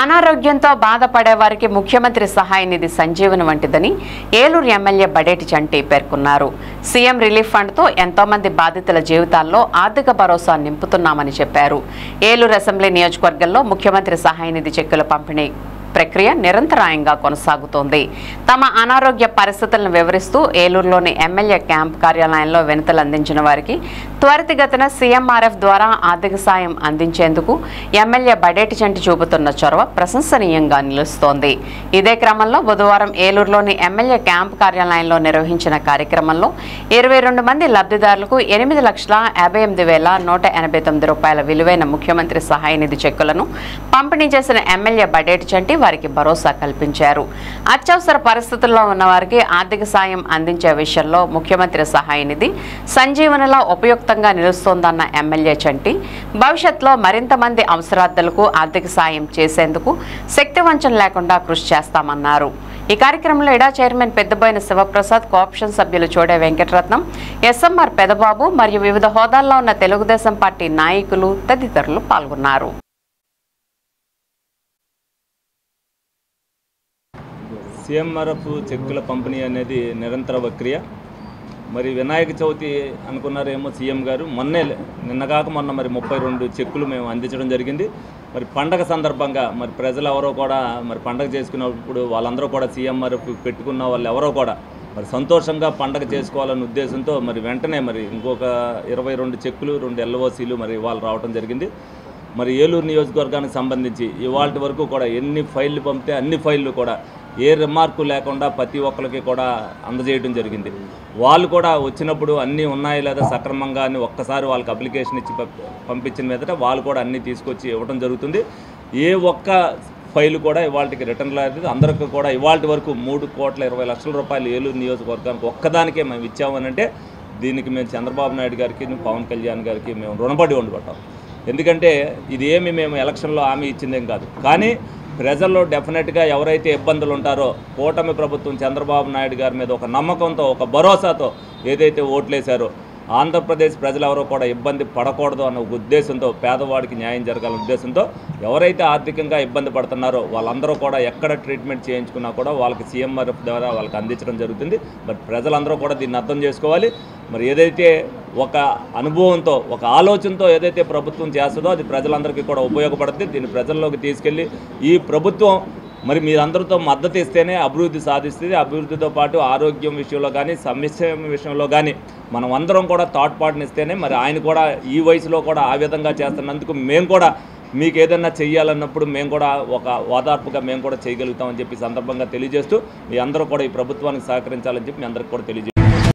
అనారోగ్యంతో బాధపడే వారికి ముఖ్యమంత్రి సహాయ నిధి సంజీవని వంటిదని ఏలూరు ఎమ్మెల్యే బడేటి చంటి పేర్కొన్నారు. సీఎం రిలీఫ్ ఫండ్ తో ఎంతో మంది బాధితుల జీవితాల్లో ఆర్థిక భరోసా నింపుతున్నామని చెప్పారు. ఏలూరు అసెంబ్లీ నియోజకవర్గంలో ముఖ్యమంత్రి సహాయ నిధి చెక్కుల పంపిణీ ప్రక్రియ నిరంతరాయంగా కొనసాగుతోంది. తమ అనారోగ్య పరిస్థితులను వివరిస్తూ ఏలూరులోని ఎమ్మెల్యే క్యాంప్ కార్యాలయంలో వినతులు అందించిన వారికి త్వరితగతిన సీఎంఆర్ఎఫ్ ద్వారా ఆర్థిక సాయం అందించేందుకు ఎమ్మెల్యే బడేటి చంటి చూపుతున్న చొరవ ప్రశంసనీయంగా నిలుస్తోంది. ఇదే క్రమంలో బుధవారం ఏలూరులోని ఎమ్మెల్యే క్యాంప్ కార్యాలయంలో నిర్వహించిన కార్యక్రమంలో 22 మంది లబ్ధిదారులకు 8,58,189 రూపాయల విలువైన ముఖ్యమంత్రి సహాయ నిధి చెక్కులను పంపిణీ చేసిన ఎమ్మెల్యే బడేటి చంటి వారికి భరోసా కల్పించారు. అత్యవసర పరిస్థితుల్లో ఉన్న వారికి ఆర్థిక సాయం అందించే విషయంలో ముఖ్యమంత్రి సహాయ నిధి సంజీవనిలా ఉపయుక్తంగా నిలుస్తోందన్న ఎమ్మెల్యే చంటి భవిష్యత్తులో మరింత మంది అవసరార్థులకు ఆర్థిక సాయం చేసేందుకు శక్తివంచన లేకుండా కృషి చేస్తామన్నారు. ఈ కార్యక్రమంలో ఇడా చైర్మన్ పెద్దబోయిన శివప్రసాద్, కోఆప్షన్ సభ్యులు చోడే వెంకటరత్నం, ఎస్ఎంఆర్ పెదబాబు మరియు వివిధ హోదాల్లో ఉన్న తెలుగుదేశం పార్టీ నాయకులు తదితరులు పాల్గొన్నారు. సీఎంఆర్ఎఫ్ చెక్కుల పంపిణీ అనేది నిరంతర ప్రక్రియ. మరి వినాయక చవితి అనుకున్నారేమో సీఎం గారు, నిన్నగాక మొన్న మరి 32 చెక్కులు మేము అందించడం జరిగింది. మరి పండగ సందర్భంగా మరి ప్రజలు ఎవరో కూడా మరి పండగ చేసుకున్నప్పుడు వాళ్ళందరూ కూడా సీఎంఆర్ఎఫ్ పెట్టుకున్న వాళ్ళు ఎవరో కూడా మరి సంతోషంగా పండగ చేసుకోవాలనే ఉద్దేశంతో మరి వెంటనే మరి ఇంకొక 22 చెక్కులు 2 ఎల్ఓసీలు మరి ఇవాళ రావడం జరిగింది. మరి ఏలూరు నియోజకవర్గానికి సంబంధించి ఇవాళ వరకు కూడా ఎన్ని ఫైళ్ళు పంపితే అన్ని ఫైళ్ళు కూడా ఏ రిమార్కు లేకుండా ప్రతి ఒక్కరికి కూడా అందజేయడం జరిగింది. వాళ్ళు కూడా వచ్చినప్పుడు అన్నీ ఉన్నాయి లేదా సక్రమంగా అని ఒక్కసారి వాళ్ళకి అప్లికేషన్ ఇచ్చి పంపించిన మీదట వాళ్ళు కూడా అన్నీ తీసుకొచ్చి ఇవ్వడం జరుగుతుంది. ఏ ఒక్క ఫైలు కూడా ఇవాళకి రిటర్న్ లేదు. అందరికీ కూడా ఇవాళ వరకు 3,20,00,000 రూపాయలు ఏలూరు నియోజకవర్గానికి ఒక్కదానికే మేము ఇచ్చామనంటే దీనికి మేము చంద్రబాబు నాయుడు గారికి, పవన్ కళ్యాణ్ గారికి మేము రుణపడి ఉండిపోతాం. ఎందుకంటే ఇది ఏమి మేము ఎలక్షన్లో హామీ ఇచ్చిందేం కాదు. కానీ ప్రజల్లో డెఫినెట్గా ఎవరైతే ఇబ్బందులు ఉంటారో కూటమి ప్రభుత్వం చంద్రబాబు నాయుడు గారి మీద ఒక నమ్మకంతో, ఒక భరోసాతో ఏదైతే ఓట్లేశారో ఆంధ్రప్రదేశ్ ప్రజలు ఎవరో కూడా ఇబ్బంది పడకూడదు అన్న ఉద్దేశంతో, పేదవాడికి న్యాయం జరగాలనే ఉద్దేశంతో ఎవరైతే ఆర్థికంగా ఇబ్బంది పడుతున్నారో వాళ్ళందరూ కూడా ఎక్కడ ట్రీట్మెంట్ చేయించుకున్నా కూడా వాళ్ళకి సీఎంఆర్ఎఫ్ ద్వారా వాళ్ళకి అందించడం జరుగుతుంది. బట్ ప్రజలందరూ కూడా దీన్ని అర్థం చేసుకోవాలి. మరి ఏదైతే ఒక అనుభవంతో, ఒక ఆలోచనతో ఏదైతే ప్రభుత్వం చేస్తుందో అది ప్రజలందరికీ కూడా ఉపయోగపడుతుంది. దీన్ని ప్రజల్లోకి తీసుకెళ్ళి ఈ ప్రభుత్వం మరి మీరందరితో మద్దతు ఇస్తేనే అభివృద్ధి సాధిస్తుంది. అభివృద్ధితో పాటు ఆరోగ్యం విషయంలో కానీ, సంక్షేమ విషయంలో కానీ మనం అందరం కూడా తోడ్పాటునిస్తేనే మరి ఆయన కూడా ఈ వయసులో కూడా ఆ విధంగా చేస్తున్నందుకు మేము కూడా మీకు ఏదన్నా చెయ్యాలన్నప్పుడు మేము కూడా ఒక ఓదార్పుగా మేము కూడా చేయగలుగుతామని చెప్పి సందర్భంగా తెలియజేస్తూ మీ అందరూ కూడా ఈ ప్రభుత్వానికి సహకరించాలని చెప్పి మీ అందరికీ కూడా తెలియజేస్తాం.